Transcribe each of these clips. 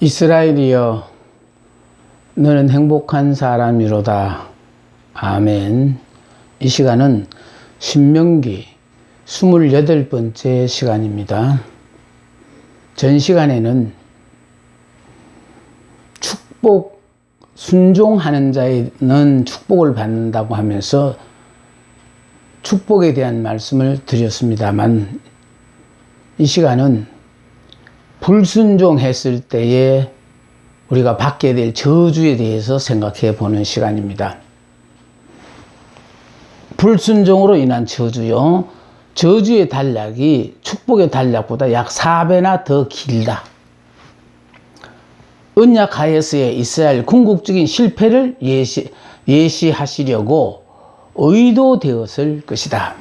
이스라엘이여, 너는 행복한 사람이로다. 아멘. 이 시간은 신명기 28번째 시간입니다. 전 시간에는 축복, 순종하는 자에는 축복을 받는다고 하면서 축복에 대한 말씀을 드렸습니다만, 이 시간은 불순종했을 때에 우리가 받게 될 저주에 대해서 생각해 보는 시간입니다. 불순종으로 인한 저주요. 저주의 단락이 축복의 단락보다 약 4배나 더 길다. 언약 하에서의 이스라엘 궁극적인 실패를 예시하시려고 의도되었을 것이다.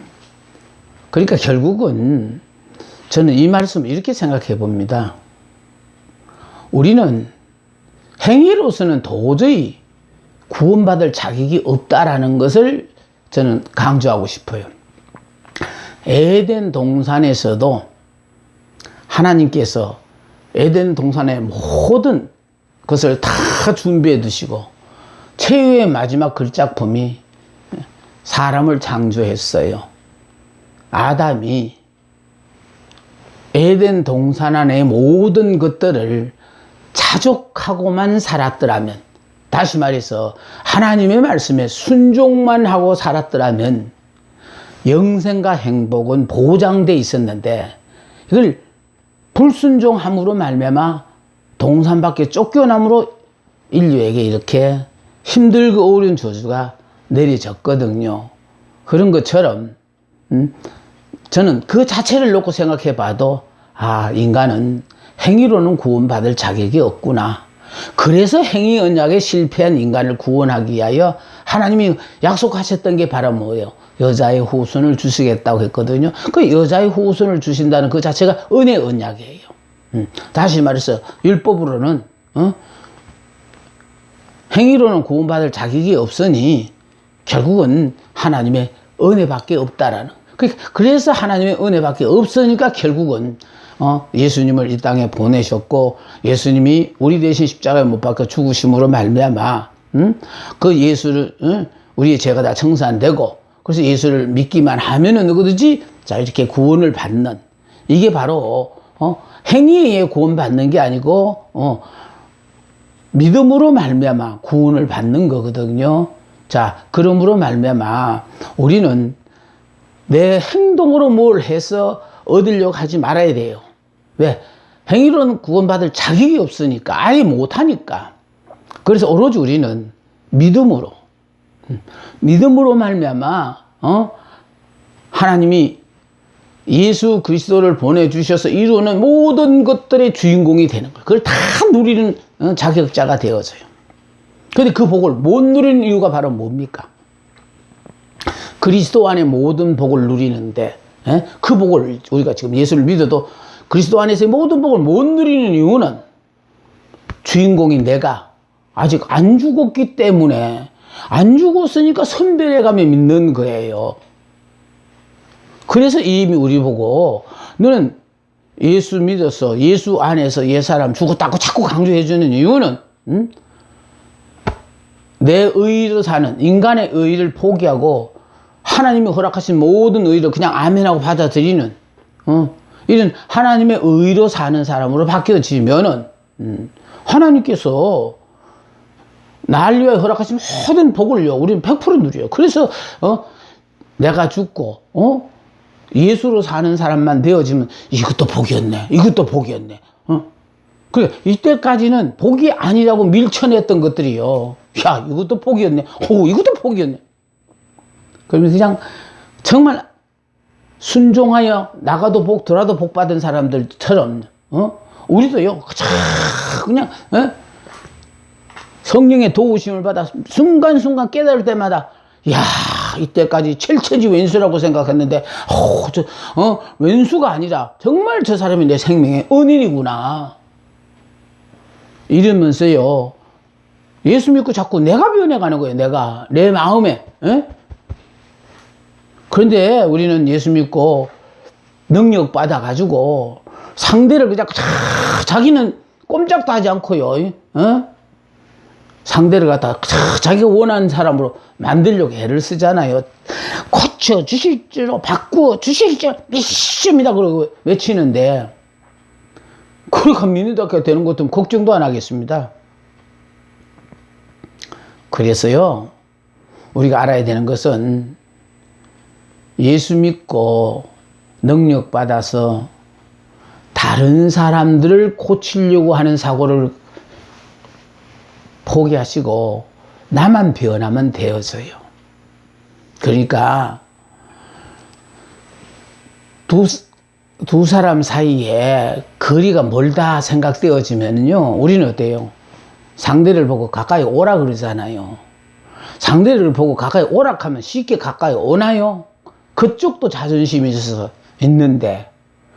그러니까 결국은 저는 이 말씀을 이렇게 생각해 봅니다. 우리는 행위로서는 도저히 구원받을 자격이 없다라는 것을 저는 강조하고 싶어요. 에덴 동산에서도 하나님께서 에덴 동산의 모든 것을 다 준비해 두시고 최후의 마지막 걸작품이 사람을 창조했어요. 아담이 에덴 동산 안의 모든 것들을 자족하고만 살았더라면, 다시 말해서 하나님의 말씀에 순종만 하고 살았더라면 영생과 행복은 보장돼 있었는데, 이걸 불순종함으로 말미암아 동산 밖에 쫓겨남으로 인류에게 이렇게 힘들고 어려운 저주가 내려졌거든요. 그런 것처럼 저는 그 자체를 놓고 생각해 봐도, 인간은 행위로는 구원받을 자격이 없구나. 그래서 행위 언약에 실패한 인간을 구원하기 위하여 하나님이 약속하셨던 게 바로 뭐예요? 여자의 후손을 주시겠다고 했거든요. 그 여자의 후손을 주신다는 그 자체가 은혜 언약이에요. 다시 말해서 율법으로는 행위로는 구원받을 자격이 없으니 결국은 하나님의 은혜밖에 없다라는. 그래서 하나님의 은혜밖에 없으니까 결국은 예수님을 이 땅에 보내셨고, 예수님이 우리 대신 십자가에 못 박혀 죽으심으로 말미암아 그 예수를 우리의 죄가 다 청산되고, 그래서 예수를 믿기만 하면은 누구든지 자 이렇게 구원을 받는, 이게 바로 행위에 의해 구원받는 게 아니고 믿음으로 말미암아 구원을 받는 거거든요. 자, 그러므로 말미암아 우리는 내 행동으로 뭘 해서 얻으려고 하지 말아야 돼요. 왜? 행위로는 구원받을 자격이 없으니까, 아예 못하니까. 그래서 오로지 우리는 믿음으로 말미암아 하나님이 예수 그리스도를 보내주셔서 이루는 모든 것들의 주인공이 되는 거예요. 그걸 다 누리는 자격자가 되어져요. 그런데 그 복을 못 누리는 이유가 바로 뭡니까? 그리스도 안에 모든 복을 누리는데, 그 복을 우리가 지금 예수를 믿어도 그리스도 안에서의 모든 복을 못 누리는 이유는 주인공인 내가 아직 안 죽었기 때문에, 안 죽었으니까 선별해가며 믿는 거예요. 그래서 이미 우리 보고 너는 예수 믿어서 예수 안에서 옛사람 죽었다고 자꾸 강조해주는 이유는 내 의로 사는 인간의 의를 포기하고 하나님이 허락하신 모든 의를 그냥 아멘하고 받아들이는 이런 하나님의 의로 사는 사람으로 바뀌어지면은 하나님께서 날 위하여 허락하신 모든 복을요 우리는 100% 누려요. 그래서 내가 죽고 예수로 사는 사람만 되어지면 이것도 복이었네, 이것도 복이었네. 그래, 이때까지는 복이 아니라고 밀쳐냈던 것들이요, 야 이것도 복이었네, 이것도 복이었네. 그러면 그냥 정말 순종하여 나가도 복 돌아도 복 받은 사람들처럼 우리도요 그냥 성령의 도우심을 받아 순간순간 깨달을 때마다, 야 이때까지 칠천지 왼수라고 생각했는데 왼수가 아니라 정말 저 사람이 내 생명의 은인이구나 이러면서요 예수 믿고 자꾸 내가 변해가는 거예요. 내가 내 마음에. 그런데 우리는 예수 믿고 능력 받아가지고 상대를 그냥 자기는 꼼짝도 하지 않고요. 상대를 갖다가 자기가 원하는 사람으로 만들려고 애를 쓰잖아요. 고쳐 주실 줄, 바꾸어 주실 줄 믿습니다. 그러고 외치는데, 그렇게 믿는다고 되는 것도 걱정도 안 하겠습니다. 그래서요, 우리가 알아야 되는 것은 예수 믿고 능력 받아서 다른 사람들을 고치려고 하는 사고를 포기하시고 나만 변하면 되어서요. 그러니까 두 사람 사이에 거리가 멀다 생각되어지면요, 우리는 어때요? 상대를 보고 가까이 오라 그러잖아요. 상대를 보고 가까이 오라 하면 쉽게 가까이 오나요? 그쪽도 자존심이 있어서 있는데,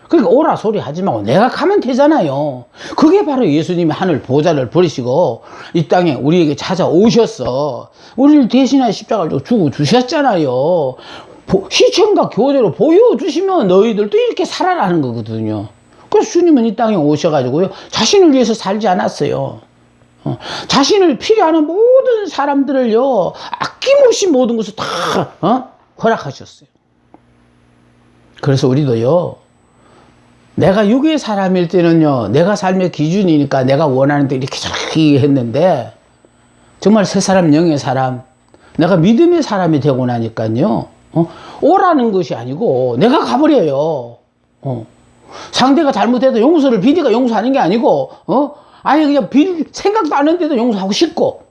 그러니까 오라 소리 하지 말고 내가 가면 되잖아요. 그게 바로 예수님이 하늘 보좌를 버리시고 이 땅에 우리에게 찾아오셔서 우리를 대신하여 십자가를 주고 주셨잖아요. 시청과 교제로 보여주시면 너희들도 이렇게 살아라는 거거든요. 그래서 주님은 이 땅에 오셔가지고요, 자신을 위해서 살지 않았어요. 자신을 필요하는 모든 사람들을요, 아낌없이 모든 것을 다 허락하셨어요. 그래서 우리도요, 내가 육의 사람일 때는요, 내가 삶의 기준이니까 내가 원하는 데 이렇게 저렇게 했는데, 정말 새 사람, 영의 사람, 내가 믿음의 사람이 되고 나니까요, 오라는 것이 아니고 내가 가버려요. 상대가 잘못해도 용서를 비니까 용서하는 게 아니고, 아예 그냥 빌 생각도 안 했는데도 용서하고 싶고,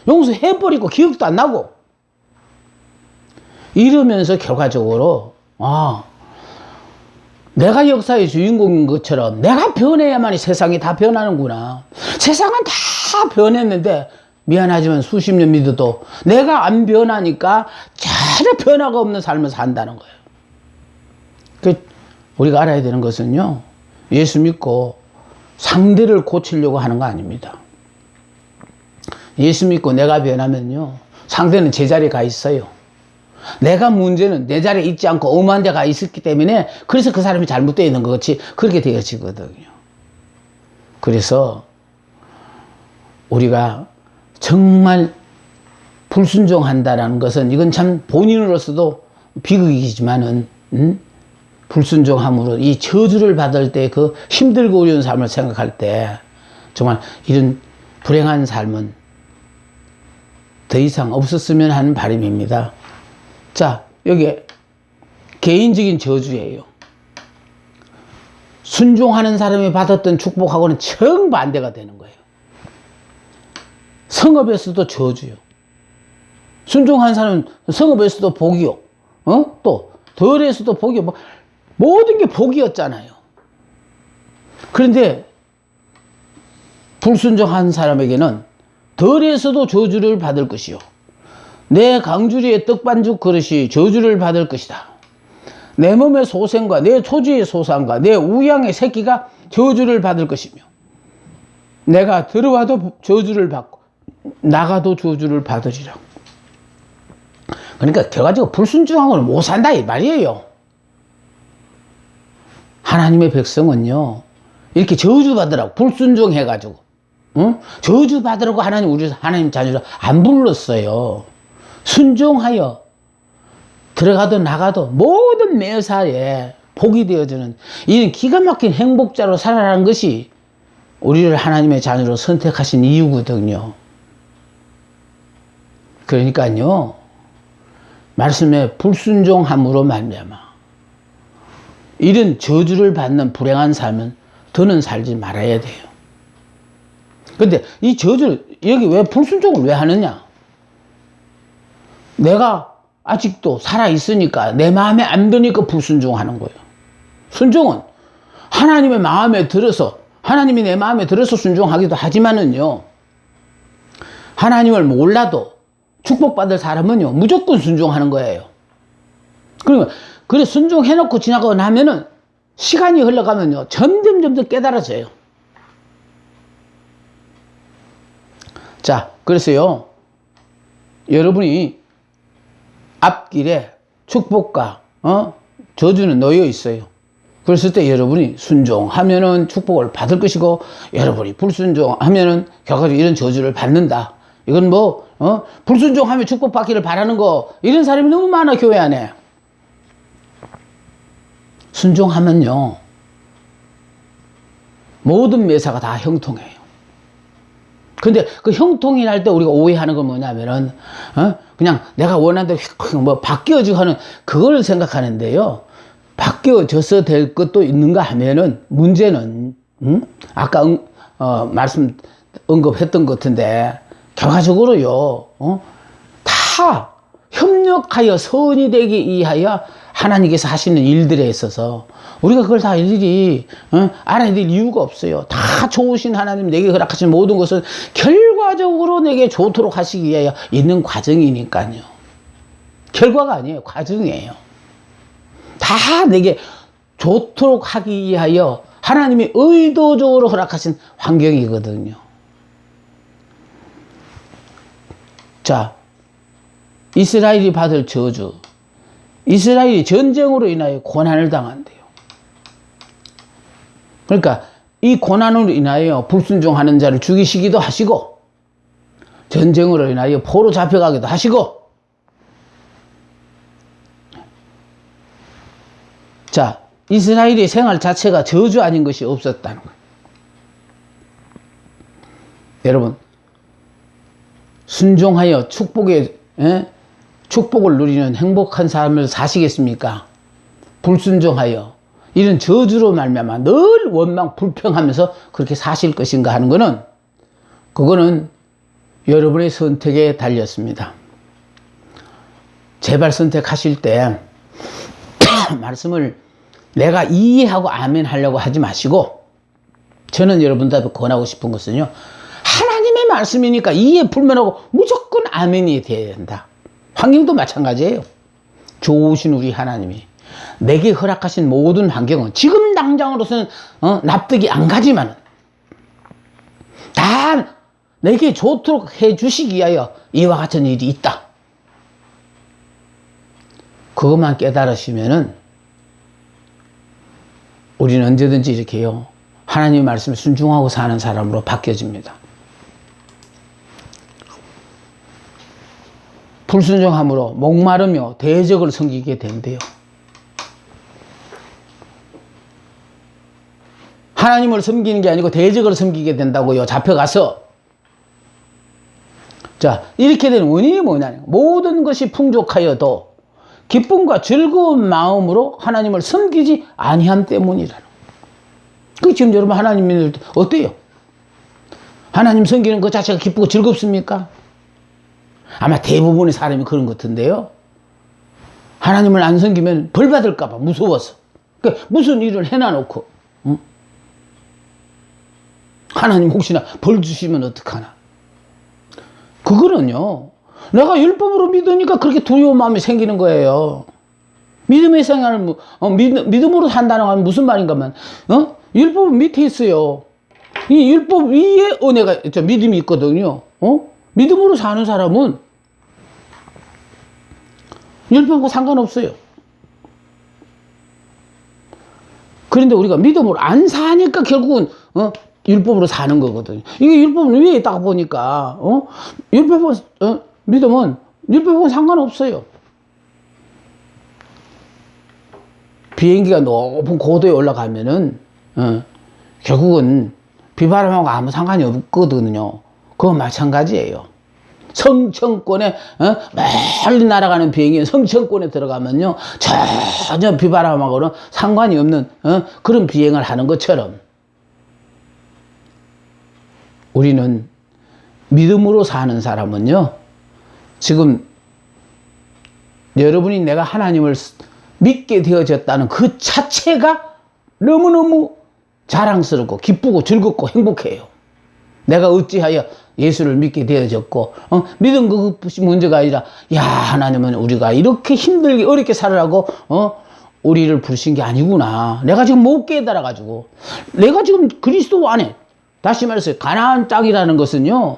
용서해버리고 기억도 안 나고, 이러면서 결과적으로 내가 역사의 주인공인 것처럼 내가 변해야만이 세상이 다 변하는구나. 세상은 다 변했는데 미안하지만 수십 년 믿어도 내가 안 변하니까 전혀 변화가 없는 삶을 산다는 거예요. 우리가 알아야 되는 것은요, 예수 믿고 상대를 고치려고 하는 거 아닙니다. 예수 믿고 내가 변하면요, 상대는 제자리에 가 있어요. 내가 문제는 내 자리에 있지 않고 엄한 데가 있었기 때문에, 그래서 그 사람이 잘못되어 있는 것 같이 그렇게 되어지거든요. 그래서 우리가 정말 불순종한다라는 것은, 이건 참 본인으로서도 비극이지만은, 불순종함으로 이 저주를 받을 때 그 힘들고 어려운 삶을 생각할 때 정말 이런 불행한 삶은 더 이상 없었으면 하는 바람입니다. 자, 여기 개인적인 저주예요. 순종하는 사람이 받았던 축복하고는 정반대가 되는 거예요. 성읍에서도 저주요. 순종한 사람은 성읍에서도 복이요. 또 덜에서도 복이요. 모든 게 복이었잖아요. 그런데 불순종한 사람에게는 덜에서도 저주를 받을 것이요, 내 강주리의 떡반죽 그릇이 저주를 받을 것이다. 내 몸의 소생과 내 토지의 소산과 내 우양의 새끼가 저주를 받을 것이며, 내가 들어와도 저주를 받고 나가도 저주를 받으리라. 그러니까 결과적으로 불순종하고는 못 산다 이 말이에요. 하나님의 백성은요, 이렇게 저주받으라고 불순종해가지고 저주받으라고 하나님 자녀를 안 불렀어요. 순종하여 들어가도 나가도 모든 매사에 복이 되어주는 이런 기가 막힌 행복자로 살아가는 것이 우리를 하나님의 자녀로 선택하신 이유거든요. 그러니까요, 말씀에 불순종함으로 말미암아 이런 저주를 받는 불행한 삶은 더는 살지 말아야 돼요. 근데 이 저주를, 여기 왜 불순종을 왜 하느냐? 내가 아직도 살아있으니까, 내 마음에 안 드니까 불순종하는 거예요. 순종은 하나님의 마음에 들어서, 하나님이 내 마음에 들어서 순종하기도 하지만은요, 하나님을 몰라도 축복받을 사람은요, 무조건 순종하는 거예요. 그러면, 그래, 순종해놓고 지나가고 나면은, 시간이 흘러가면요, 점점 깨달아져요. 자, 그래서요, 여러분이 앞길에 축복과, 저주는 놓여 있어요. 그랬을 때 여러분이 순종하면은 축복을 받을 것이고, 여러분이 불순종하면은 결과적으로 이런 저주를 받는다. 이건 뭐, 불순종하면 축복받기를 바라는 거, 이런 사람이 너무 많아, 교회 안에. 순종하면요, 모든 매사가 다 형통해요. 근데 그 형통이랄 때 우리가 오해하는 건 뭐냐면은, 그냥 내가 원하는 대로 뭐 바뀌어지고 하는 그걸 생각하는데요. 바뀌어져서 될 것도 있는가 하면은, 문제는, 아까 언급했던 것 같은데, 결과적으로요, 다 협력하여 선이 되기 위하여 하나님께서 하시는 일들에 있어서 우리가 그걸 다 일일이 알아야 될 이유가 없어요. 다 좋으신 하나님, 내게 허락하신 모든 것은 결과적으로 내게 좋도록 하시기 위하여 있는 과정이니까요. 결과가 아니에요. 과정이에요. 다 내게 좋도록 하기 위하여 하나님이 의도적으로 허락하신 환경이거든요. 자, 이스라엘이 받을 저주. 이스라엘이 전쟁으로 인하여 고난을 당한대요. 그러니까 이 고난으로 인하여 불순종하는 자를 죽이시기도 하시고, 전쟁으로 인하여 포로 잡혀가기도 하시고, 자, 이스라엘의 생활 자체가 저주 아닌 것이 없었다는 거예요. 여러분, 순종하여 축복을 누리는 행복한 삶을 사시겠습니까? 불순종하여 이런 저주로 말미암아 늘 원망 불평하면서 그렇게 사실 것인가 하는 것은, 그거는 여러분의 선택에 달렸습니다. 제발 선택하실 때 말씀을 내가 이해하고 아멘 하려고 하지 마시고, 저는 여러분들한테 권하고 싶은 것은요, 하나님의 말씀이니까 이해 불면하고 무조건 아멘이 돼야 된다. 환경도 마찬가지예요. 좋으신 우리 하나님이 내게 허락하신 모든 환경은 지금 당장으로서는 납득이 안 가지만 다 내게 좋도록 해 주시기 위하여 이와 같은 일이 있다. 그것만 깨달으시면은 우리는 언제든지 이렇게요, 하나님의 말씀에 순종하고 사는 사람으로 바뀌어집니다. 불순종함으로 목마르며 대적을 섬기게 된대요. 하나님을 섬기는 게 아니고 대적을 섬기게 된다고요. 잡혀가서. 자, 이렇게 된 원인이 뭐냐? 모든 것이 풍족하여도 기쁨과 즐거운 마음으로 하나님을 섬기지 아니함 때문이라는. 그 지금 여러분 하나님 믿을 때 어때요? 하나님 섬기는 것 자체가 기쁘고 즐겁습니까? 아마 대부분의 사람이 그런 것 같은데요. 하나님을 안 섬기면 벌 받을까 봐 무서워서. 그러니까 무슨 일을 해놔놓고, 하나님 혹시나 벌 주시면 어떡하나. 그거는요, 내가 율법으로 믿으니까 그렇게 두려운 마음이 생기는 거예요. 믿음의 생활을, 믿음으로 산다는 건 무슨 말인가 하면, 율법 밑에 있어요. 이 율법 위에 은혜가, 믿음이 있거든요. 믿음으로 사는 사람은 율법하고 상관없어요. 그런데 우리가 믿음으로 안 사니까 결국은, 율법으로 사는 거거든요. 이게 율법은 위에 있다가 보니까, 율법은, 믿음은 율법하고 상관없어요. 비행기가 높은 고도에 올라가면은, 결국은 비바람하고 아무 상관이 없거든요. 그건 마찬가지예요. 성층권에, 멀리 날아가는 비행기 성층권에 들어가면요, 전혀 비바람하고는 상관이 없는, 그런 비행을 하는 것처럼, 우리는 믿음으로 사는 사람은요, 지금 여러분이 내가 하나님을 믿게 되어졌다는 그 자체가 너무너무 자랑스럽고 기쁘고 즐겁고 행복해요. 내가 어찌하여 예수를 믿게 되어졌고, 믿음 그것이 문제가 아니라, 야, 하나님은 우리가 이렇게 힘들게 어렵게 살으라고 우리를 부르신 게 아니구나. 내가 지금 못 깨달아가지고, 내가 지금 그리스도 안에, 다시 말해서 가나안 땅이라는 것은요,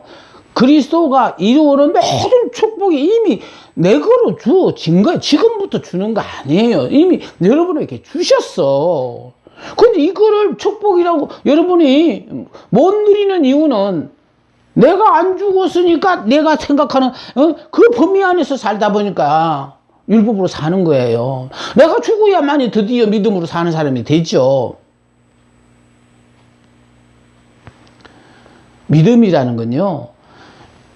그리스도가 이루어오는 모든 축복이 이미 내거로 주어진 거예요. 지금부터 주는 거 아니에요. 이미 여러분에게 주셨어. 근데 이거를 축복이라고 여러분이 못 누리는 이유는 내가 안 죽었으니까 내가 생각하는 그 범위 안에서 살다 보니까 율법으로 사는 거예요. 내가 죽어야만이 드디어 믿음으로 사는 사람이 되죠. 믿음이라는 건요,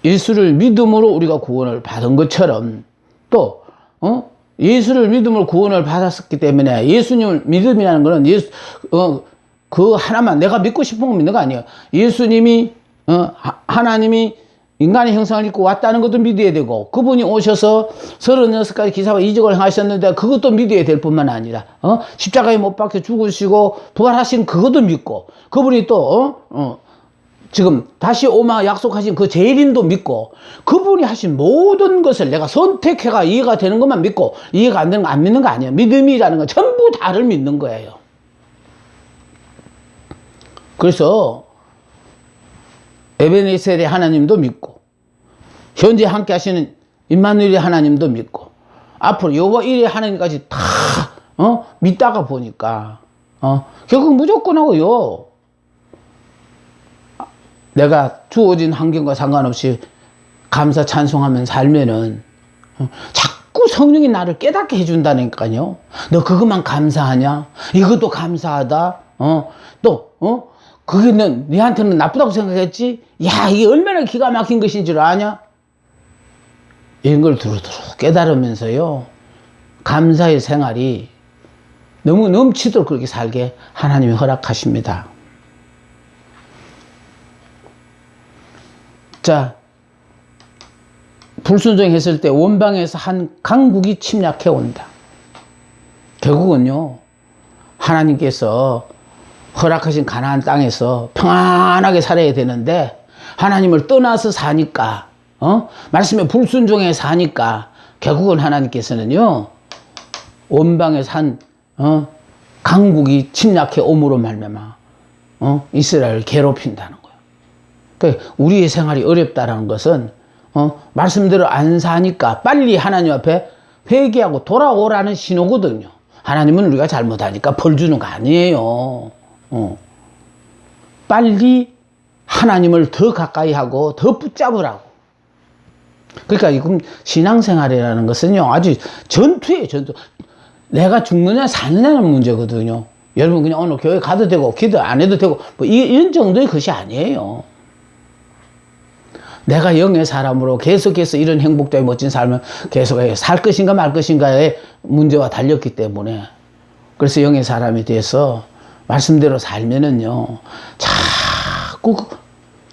예수를 믿음으로 우리가 구원을 받은 것처럼 또 예수를 믿음으로 구원을 받았기 때문에 예수님을 믿음이라는 것은 그 하나만 내가 믿고 싶은 거 믿는 거 아니에요. 예수님이 하나님이 인간의 형상을 입고 왔다는 것도 믿어야 되고, 그분이 오셔서 36가지 기사와 이적을 하셨는데 그것도 믿어야 될 뿐만 아니라 십자가에 못 박혀 죽으시고 부활하신 그것도 믿고, 그분이 또 지금 다시 오마 약속하신 그 재림도 믿고, 그분이 하신 모든 것을 내가 선택해가 이해가 되는 것만 믿고, 이해가 안 되는 거 안 믿는 거 아니에요. 믿음이라는 건 전부 다를 믿는 거예요. 그래서 에베네셀의 하나님도 믿고, 현재 함께 하시는 임마누엘의 하나님도 믿고, 앞으로 여호와 일의 하나님까지 다 믿다가 보니까 결국 무조건하고요, 내가 주어진 환경과 상관없이 감사 찬송하면 살면은 자꾸 성령이 나를 깨닫게 해준다니까요. 너 그것만 감사하냐? 이것도 감사하다. 그게 너한테는 나쁘다고 생각했지? 야, 이게 얼마나 기가 막힌 것인 줄 아냐? 이런 걸 두루두루 깨달으면서요, 감사의 생활이 너무 넘치도록 그렇게 살게 하나님이 허락하십니다. 자, 불순종했을 때 원방에서 한 강국이 침략해 온다. 결국은요, 하나님께서 허락하신 가나안 땅에서 평안하게 살아야 되는데 하나님을 떠나서 사니까, 말씀에 불순종해 사니까 결국은 하나님께서는요, 원방에서 한 강국이 침략해 옴으로 말미암아 이스라엘을 괴롭힌다는 거예요. 그러니까 우리의 생활이 어렵다는 것은 말씀대로 안 사니까 빨리 하나님 앞에 회개하고 돌아오라는 신호거든요. 하나님은 우리가 잘못하니까 벌 주는 거 아니에요. 빨리 하나님을 더 가까이 하고 더 붙잡으라고. 그러니까 지금 신앙생활이라는 것은요, 아주 전투예요, 전투. 내가 죽느냐 사느냐는 문제거든요. 여러분 그냥 오늘 교회 가도 되고 기도 안 해도 되고 뭐 이런 정도의 것이 아니에요. 내가 영의 사람으로 계속해서 이런 행복되고 멋진 삶을 계속 살 것인가 말 것인가의 문제와 달렸기 때문에, 그래서 영의 사람이 돼서 말씀대로 살면은요, 자꾸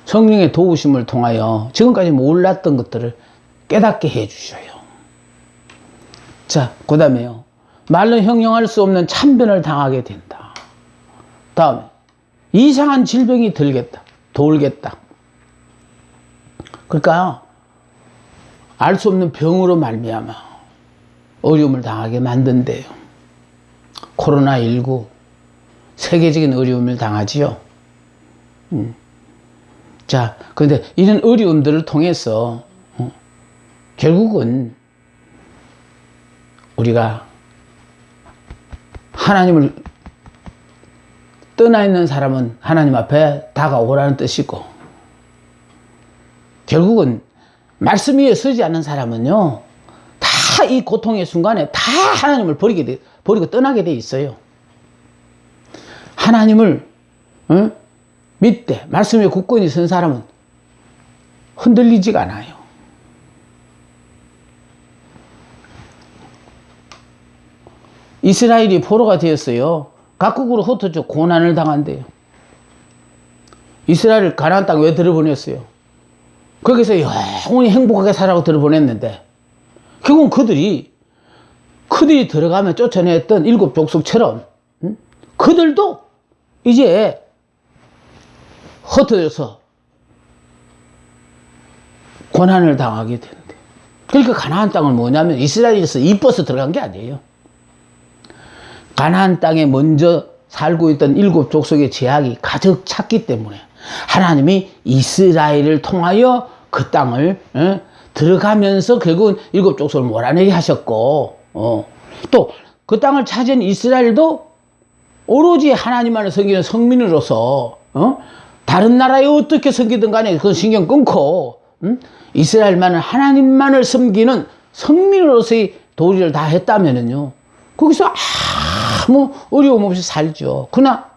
성령의 도우심을 통하여 지금까지 몰랐던 것들을 깨닫게 해주셔요. 자, 그 다음에요, 말로 형용할 수 없는 참변을 당하게 된다. 다음에 이상한 질병이 돌겠다. 그러니까 알 수 없는 병으로 말미암아 어려움을 당하게 만든대요. 코로나19 세계적인 어려움을 당하지요. 자, 그런데 이런 어려움들을 통해서 결국은 우리가 하나님을 떠나 있는 사람은 하나님 앞에 다가오라는 뜻이고, 결국은 말씀 위에 서지 않는 사람은요, 다 이 고통의 순간에 다 하나님을 버리고 떠나게 돼 있어요. 하나님을 믿되 말씀 위에 굳건히 선 사람은 흔들리지가 않아요. 이스라엘이 포로가 되었어요. 각국으로 흩어져 고난을 당한대요. 이스라엘을 가나안 땅 왜 들어보냈어요? 거기서 영원히 행복하게 살라고 들어보냈는데, 결국은 그들이 들어가면 쫓아냈던 일곱 족속처럼 그들도 이제 흩어져서 고난을 당하게 되는데, 그러니까 가나안 땅은 뭐냐면 이스라엘에서 이뻐서 들어간 게 아니에요. 가나안 땅에 먼저 살고 있던 일곱 족속의 제약이 가득 찼기 때문에 하나님이 이스라엘을 통하여 그 땅을 들어가면서 결국은 일곱 족속을 몰아내게 하셨고, 또 그 땅을 차지한 이스라엘도 오로지 하나님만을 섬기는 성민으로서 다른 나라에 어떻게 섬기든 간에 그건 신경 끊고 이스라엘만을 하나님만을 섬기는 성민으로서의 도리를 다 했다면은요, 거기서 아무 어려움 없이 살죠. 그러나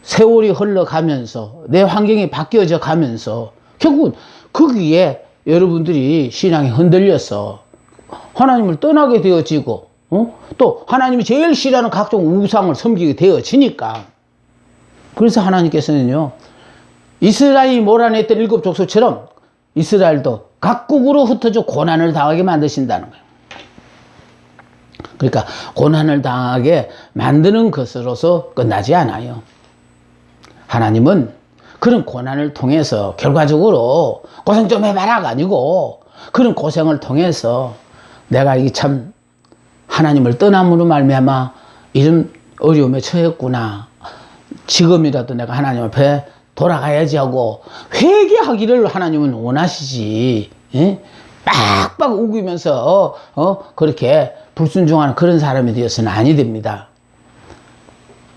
세월이 흘러가면서 내 환경이 바뀌어져 가면서 결국은 거기에 여러분들이 신앙이 흔들려서 하나님을 떠나게 되어지고, 또 하나님이 제일 싫어하는 각종 우상을 섬기게 되어지니까, 그래서 하나님께서는요, 이스라엘이 몰아냈던 일곱 족속처럼 이스라엘도 각국으로 흩어져 고난을 당하게 만드신다는 거예요. 그러니까 고난을 당하게 만드는 것으로서 끝나지 않아요. 하나님은 그런 고난을 통해서 결과적으로 고생 좀 해봐라가 아니고, 그런 고생을 통해서 내가 이 참 하나님을 떠남으로 말미암아 이런 어려움에 처했구나, 지금이라도 내가 하나님 앞에 돌아가야지 하고 회개하기를 하나님은 원하시지, 빡빡 우기면서 그렇게 불순종하는 그런 사람이 되어서는 아니 됩니다.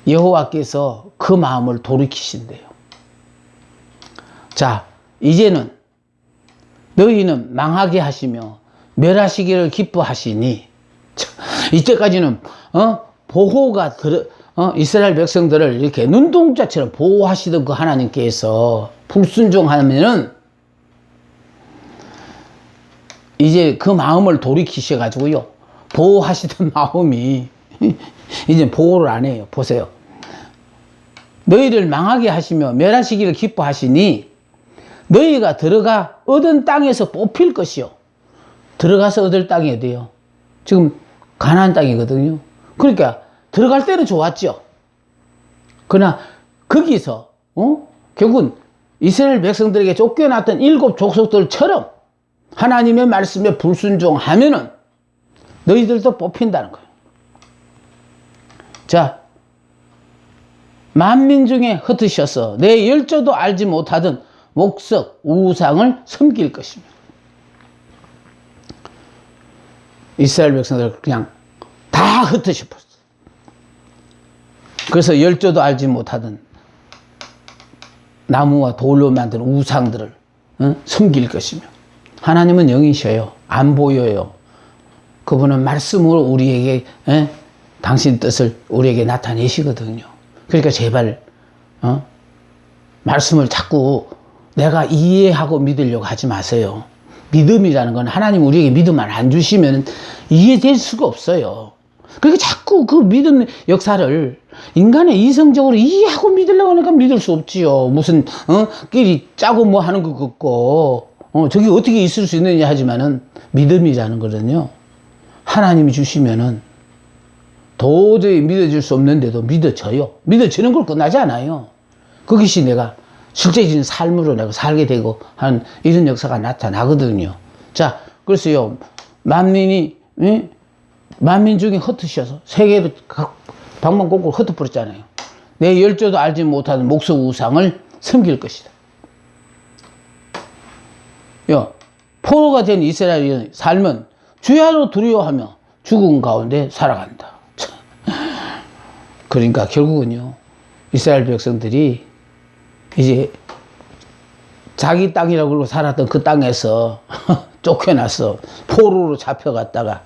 여호와께서 그 마음을 돌이키신대요. 자, 이제는 너희는 망하게 하시며 멸하시기를 기뻐하시니, 이때까지는 보호가 이스라엘 백성들을 이렇게 눈동자처럼 보호하시던 그 하나님께서 불순종하면은 이제 그 마음을 돌이키셔가지고요, 보호하시던 마음이 이제 보호를 안 해요. 보세요. 너희를 망하게 하시며 멸하시기를 기뻐하시니 너희가 들어가 얻은 땅에서 뽑힐 것이요. 들어가서 얻을 땅이 어디요? 지금 가나안 땅이거든요. 그러니까 들어갈 때는 좋았죠. 그러나 거기서 결국은 이스라엘 백성들에게 쫓겨났던 일곱 족속들처럼 하나님의 말씀에 불순종하면은 너희들도 뽑힌다는 거예요. 자, 만민 중에 흩으셔서 내 열조도 알지 못하던 목석 우상을 섬길 것입니다. 이스라엘 백성들 그냥 다 흩으셔 버렸어요. 그래서 열조도 알지 못하던 나무와 돌로 만든 우상들을 섬길 것이며, 하나님은 영이셔요. 안 보여요. 그분은 말씀으로 우리에게 당신 뜻을 우리에게 나타내시거든요. 그러니까 제발 말씀을 자꾸 내가 이해하고 믿으려고 하지 마세요. 믿음이라는 건 하나님 우리에게 믿음을 안 주시면 이해될 수가 없어요. 그러니까 자꾸 그 믿음 역사를 인간의 이성적으로 이해하고 믿으려고 하니까 믿을 수 없지요. 무슨 끼리 짜고 뭐 하는 것 같고 저게 어떻게 있을 수 있느냐 하지만은, 믿음이라는 거는요, 하나님이 주시면은 도저히 믿어질 수 없는데도 믿어져요. 믿어지는 걸 끝나지 않아요. 그것이 내가 실제적인 삶으로 내가 살게 되고 하는 이런 역사가 나타나거든요. 자, 그래서요, 만민 중에 흩으셔서 세계로 방방곡곡 흩어버렸잖아요. 내 열조도 알지 못하는 목석 우상을 섬길 것이다. 포로가 된 이스라엘의 삶은 주야로 두려워하며 죽음 가운데 살아간다. 그러니까 결국은요, 이스라엘 백성들이 이제 자기 땅이라고 그러고 살았던 그 땅에서 쫓겨나서 포로로 잡혀갔다가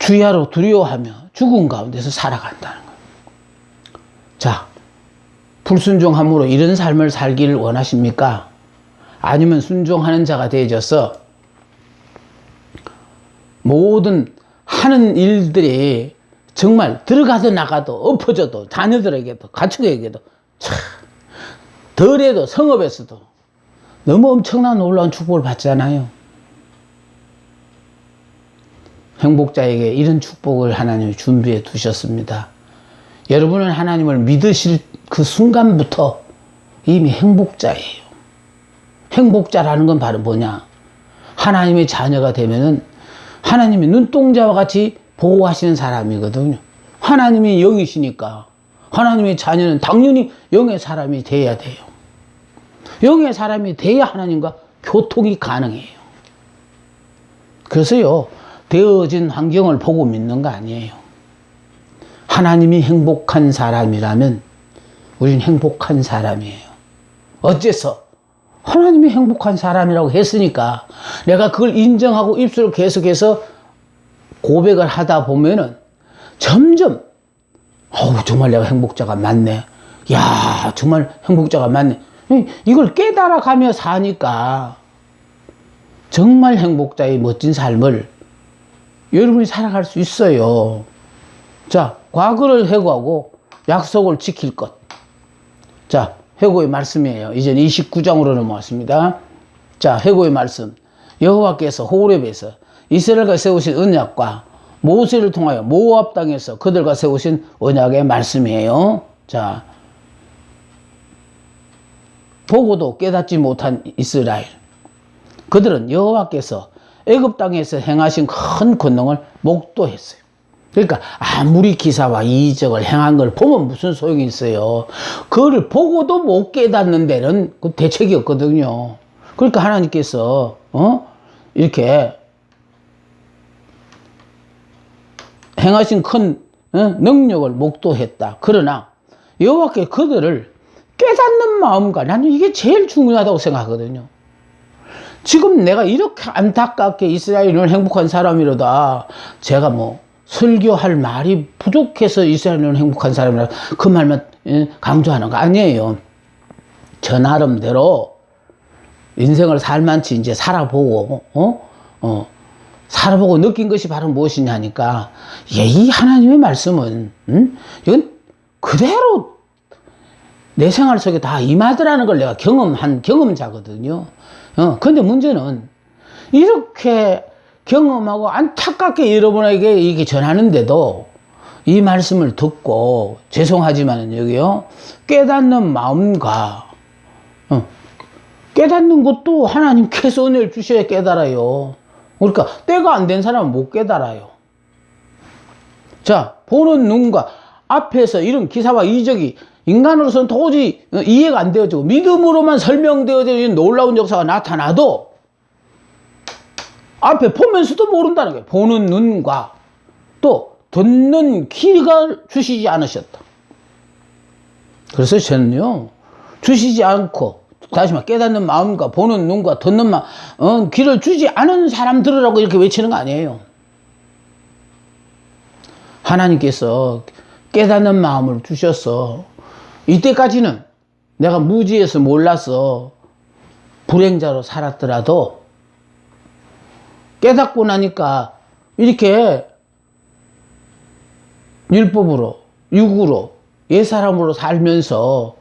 주야로 두려워하며 죽음 가운데서 살아간다는 거예요. 자, 불순종함으로 이런 삶을 살기를 원하십니까? 아니면 순종하는 자가 되어져서 모든 하는 일들이 정말 들어가도 나가도 엎어져도 자녀들에게도 가축에게도 덜해도 성읍에서도 너무 엄청난 놀라운 축복을 받잖아요. 행복자에게 이런 축복을 하나님이 준비해 두셨습니다. 여러분은 하나님을 믿으실 그 순간부터 이미 행복자예요. 행복자라는 건 바로 뭐냐? 하나님의 자녀가 되면은 하나님의 눈동자와 같이 보호하시는 사람이거든요. 하나님이 영이시니까 하나님의 자녀는 당연히 영의 사람이 돼야 돼요. 영의 사람이 돼야 하나님과 교통이 가능해요. 그래서요, 되어진 환경을 보고 믿는 거 아니에요. 하나님이 행복한 사람이라면 우린 행복한 사람이에요. 어째서? 하나님이 행복한 사람이라고 했으니까 내가 그걸 인정하고 입술을 계속해서 고백을 하다 보면은 점점 정말 내가 행복자가 맞네. 야, 정말 행복자가 맞네. 이걸 깨달아가며 사니까 정말 행복자의 멋진 삶을 여러분이 살아갈 수 있어요. 자, 과거를 회고하고 약속을 지킬 것. 자, 회고의 말씀이에요. 이제 29장으로 넘어왔습니다. 자, 회고의 말씀. 여호와께서 호렙에서 이스라엘과 세우신 언약과 모세를 통하여 모압 땅에서 그들과 세우신 언약의 말씀이에요. 자, 보고도 깨닫지 못한 이스라엘. 그들은 여호와께서 애굽 땅에서 행하신 큰 권능을 목도했어요. 그러니까 아무리 기사와 이적을 행한 걸 보면 무슨 소용이 있어요. 그걸 보고도 못 깨닫는 데는 그 대책이 없거든요. 그러니까 하나님께서 이렇게 행하신 큰 능력을 목도했다. 그러나 여호와께 그들을 깨닫는 마음과, 나는 이게 제일 중요하다고 생각하거든요. 지금 내가 이렇게 안타깝게 이스라엘은 행복한 사람이로다, 제가 뭐 설교할 말이 부족해서 이스라엘은 행복한 사람이라 그 말만 강조하는 거 아니에요. 저 나름대로 인생을 살만치 이제 살아보고 살아보고 느낀 것이 바로 무엇이냐 하니까, 이 하나님의 말씀은 이건 그대로 내 생활 속에 다 임하더라는 걸 내가 경험한 경험자거든요. 근데 문제는 이렇게 경험하고 안타깝게 여러분에게 이게 전하는데도 이 말씀을 듣고, 죄송하지만 여기요, 깨닫는 마음과 깨닫는 것도 하나님께서 은혜를 주셔야 깨달아요. 그러니까 때가 안 된 사람은 못 깨달아요. 자, 보는 눈과 앞에서 이런 기사와 이적이 인간으로서는 도저히 이해가 안 되어지고 믿음으로만 설명되어지는 놀라운 역사가 나타나도 앞에 보면서도 모른다는 거예요. 보는 눈과 또 듣는 귀가 주시지 않으셨다. 그래서 저는요, 주시지 않고, 다시 말해 깨닫는 마음과 보는 눈과 듣는 귀를 주지 않은 사람 들으라고 이렇게 외치는 거 아니에요. 하나님께서 깨닫는 마음을 주셔서 이때까지는 내가 무지해서 몰라서 불행자로 살았더라도 깨닫고 나니까 이렇게 율법으로, 육으로, 옛사람으로 살면서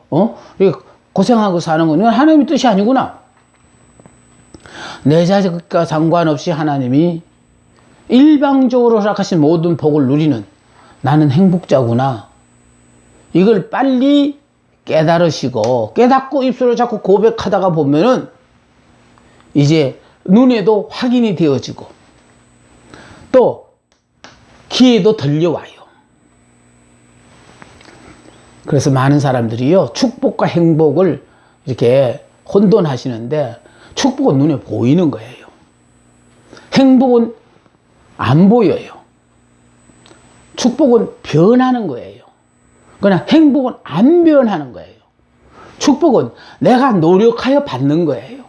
이렇게 고생하고 사는 건 하나님의 뜻이 아니구나. 내 자식과 상관없이 하나님이 일방적으로 허락하신 모든 복을 누리는 나는 행복자구나. 이걸 빨리 깨달으시고, 깨닫고 입술을 자꾸 고백하다가 보면은 이제 눈에도 확인이 되어지고 또 귀에도 들려와요. 그래서 많은 사람들이요, 축복과 행복을 이렇게 혼돈하시는데, 축복은 눈에 보이는 거예요. 행복은 안 보여요. 축복은 변하는 거예요. 그러나 행복은 안 변하는 거예요. 축복은 내가 노력하여 받는 거예요.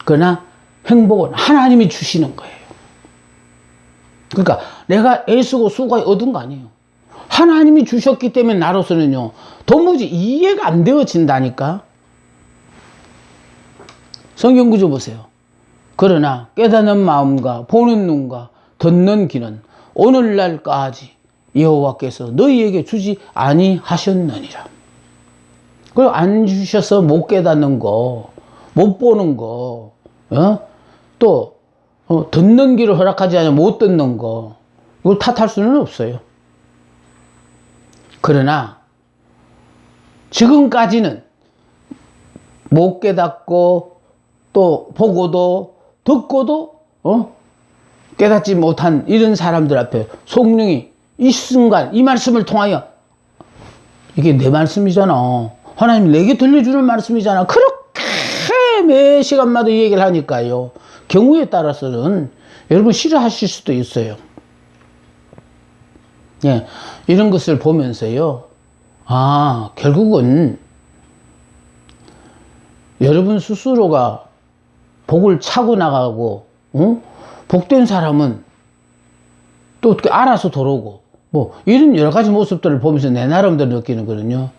그러나 행복은 하나님이 주시는 거예요. 그러니까 내가 애쓰고 수고해 얻은 거 아니에요. 하나님이 주셨기 때문에 나로서는요, 도무지 이해가 안 되어진다니까. 성경 구조 보세요. 그러나 깨닫는 마음과 보는 눈과 듣는 귀는 오늘날까지 여호와께서 너희에게 주지 아니하셨느니라. 그리고 안 주셔서 못 깨닫는 거, 못 보는 거, 또 듣는 귀를 허락하지 않으면 못 듣는 거, 이걸 탓할 수는 없어요. 그러나 지금까지는 못 깨닫고 또 보고도 듣고도 깨닫지 못한 이런 사람들 앞에 성령이 이 순간 이 말씀을 통하여, 이게 내 말씀이잖아, 하나님 내게 들려주는 말씀이잖아, 그렇게 매 시간마다 이 얘기를 하니까요. 경우에 따라서는 여러분 싫어하실 수도 있어요. 예, 이런 것을 보면서요. 아, 결국은 여러분 스스로가 복을 차고 나가고, 복된 사람은 또 어떻게 알아서 돌아오고, 뭐, 이런 여러 가지 모습들을 보면서 내 나름대로 느끼는 거거든요.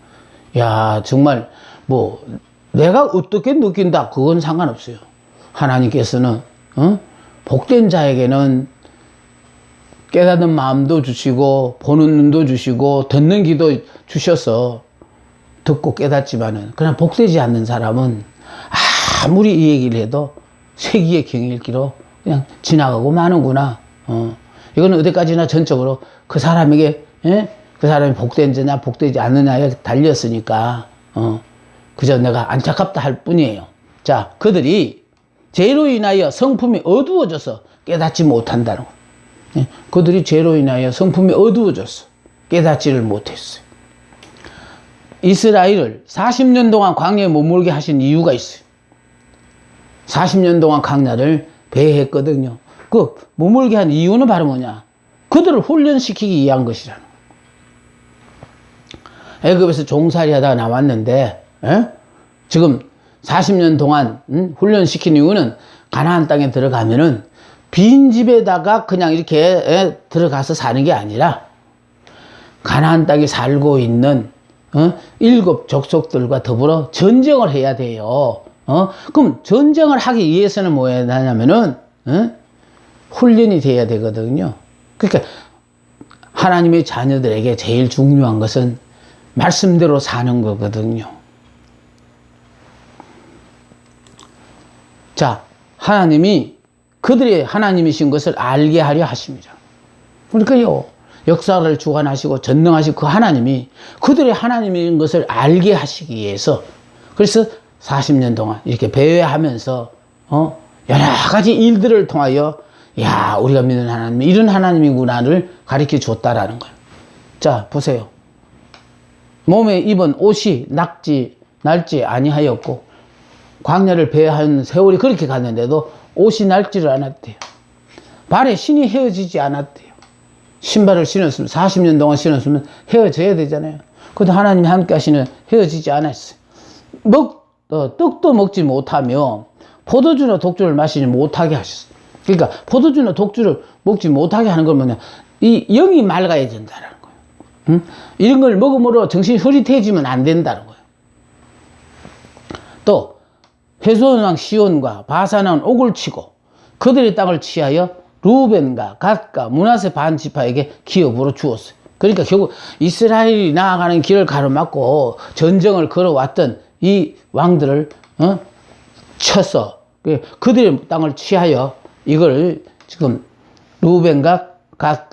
야, 정말, 뭐, 내가 어떻게 느낀다, 그건 상관없어요. 하나님께서는, 복된 자에게는 깨닫는 마음도 주시고, 보는 눈도 주시고, 듣는 귀도 주셔서, 듣고 깨닫지만은, 그냥 복되지 않는 사람은, 아무리 이 얘기를 해도, 세기의 경일기로 그냥 지나가고 마는구나. 이거는 어디까지나 전적으로 그 사람에게, 예? 그 사람이 복된지냐, 복되지 않느냐에 달렸으니까, 그저 내가 안타깝다 할 뿐이에요. 자, 그들이 죄로 인하여 성품이 어두워져서 깨닫지 못한다는 거. 예? 그들이 죄로 인하여 성품이 어두워져서 깨닫지를 못했어요. 이스라엘을 40년 동안 광야에 머물게 하신 이유가 있어요. 40년 동안 광야를 배회했거든요. 그 머물게 한 이유는 바로 뭐냐? 그들을 훈련시키기 위한 것이라는 거예요. 애굽에서 종살이 하다가 나왔는데, 지금 40년 동안 훈련시킨 이유는 가나안 땅에 들어가면은 빈집에다가 그냥 이렇게 들어가서 사는 게 아니라 가나안 땅에 살고 있는 7 족속들과 더불어 전쟁을 해야 돼요. 그럼 전쟁을 하기 위해서는 뭐 해야 하냐면은 훈련이 돼야 되거든요. 그러니까 하나님의 자녀들에게 제일 중요한 것은 말씀대로 사는 거거든요. 자, 하나님이 그들의 하나님이신 것을 알게 하려 하십니다. 그러니까요, 역사를 주관하시고 전능하시고 그 하나님이 그들의 하나님인 것을 알게 하시기 위해서, 그래서 40년 동안 이렇게 배회하면서 여러 가지 일들을 통하여 야, 우리가 믿는 하나님이 이런 하나님이구나를 가르쳐 줬다라는 거예요. 자, 보세요. 몸에 입은 옷이 낡지 아니하였고 광야를 배회하는 세월이 그렇게 갔는데도 옷이 낡지를 않았대요. 발에 신이 헤어지지 않았대요. 신발을 신었으면 40년 동안 신었으면 헤어져야 되잖아요. 그런데 하나님이 함께 하시는 헤어지지 않았어요. 떡도 먹지 못하며 포도주나 독주를 마시지 못하게 하셨어요. 그러니까 포도주나 독주를 먹지 못하게 하는 건 뭐냐, 이 영이 맑아야 된다는 거예요. 이런 걸 먹음으로 정신이 흐릿해지면 안 된다는 거예요. 또 헤스본 왕 시온과 바산 왕 옥을 치고 그들의 땅을 취하여 루벤과 갓과 므낫세 반 지파에게 기업으로 주었어요. 그러니까 결국 이스라엘이 나아가는 길을 가로막고 전쟁을 걸어왔던 이 왕들을 쳐서 그들의 땅을 취하여 이걸 지금 루벤과 갓